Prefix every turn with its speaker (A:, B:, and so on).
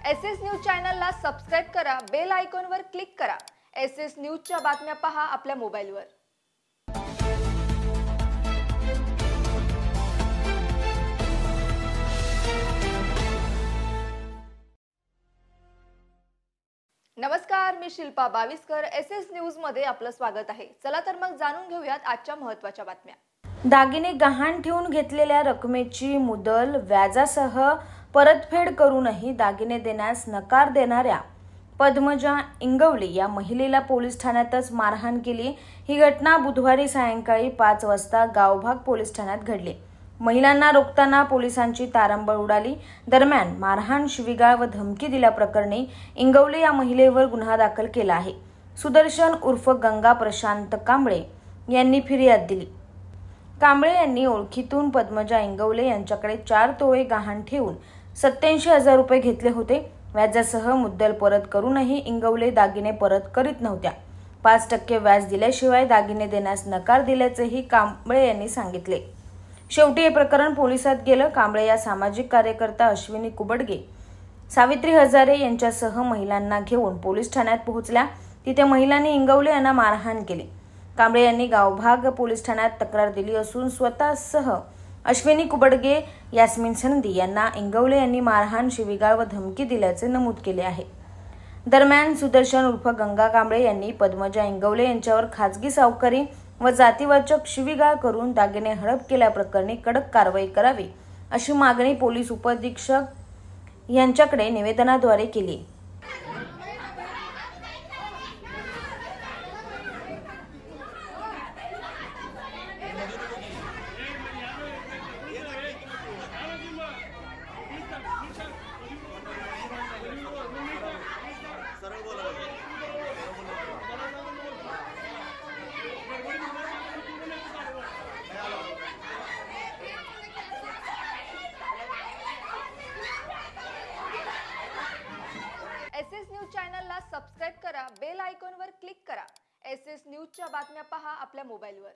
A: SS news चॅनलला subscribe करा, bell आयकॉनवर क्लिक करा। एसएस न्यूजच्या बातम्या पहा आपल्या मोबाईलवर। नमस्कार, मी शिल्पा बाविस्कर। एसएस न्यूज मध्ये आपलं स्वागत आहे। चला तर मग जाणून घेऊयात आजच्या महत्त्वाच्या बातम्या।
B: दागिने गहाण ठेवून घेतलेल्या रकमेची मुदल व्याजासह परतफेड करूनही दागिने देण्यास नकार देणाऱ्या पद्मजा इंगवले या महिलेला पोलीस ठाण्यातच मारहाण केली। ही घटना बुधवारी सायंकाळी 5 वाजता गावभाग पोलीस ठाण्यात घडली। महिलांना रोखताना पोलिसांची तारंबळ उडाली। दरम्यान मारहाण, शिवीगाळ व धमकी दिल्याप्रकरणी इंगवले या महिलेवर गुन्हा दाखल केला आहे। सुदर्शन उर्फ गंगा प्रशांत कांबळे यांनी फिर्याद दिली। कांबळे यांनी ओळखीतून पद्मजा इंगवले यांच्याकडे 4 तोळे गहाण ठेवून 87,000 रुपये घेतले होते। व्याजासह मुद्दल परत करूनही इंगवले दागिने परत करीत नव्हत्या। 5% व्याज दिल्याशिवाय दागिने देण्यास नकार दिल्याचेही कांबळे यांनी सांगितले। शेवटी हे प्रकरण पोलिसात गेलं। कांबळे या सामाजिक कार्यकर्ता अश्विनी कुबडगे, सावित्री हजारे यांच्यासह महिलांना घेऊन पोलीस ठाण्यात पोहोचल्या। तिथे महिलांनी इंगवले यांना मारहाण केली। कांबळे यांनी गावभाग पोलीस ठाण्यात तक्रार दिली असून स्वतःसह अश्विनी कुबडगे, यास्मिन संधी यांना इंगवले यांनी मारहाण, शिवीगाळ व धमकी दिल्याचे नमूद केले आहे। दरम्यान सुदर्शन उर्फ गंगा कांबळे यांनी पद्मजा इंगवले यांच्यावर खासगी सावकारी व जातीवाचक शिवीगाळ करून दागिने हडप केल्याप्रकरणी कडक कारवाई करावी अशी मागणी पोलीस उपअधीक्षक यांच्याकडे निवेदनाद्वारे केली।
A: एसएस न्यूज चॅनलला सबस्क्राइब करा, बेल आयकॉनवर क्लिक करा। एसएस न्यूजच्या बातम्या पहा आपल्या मोबाईलवर।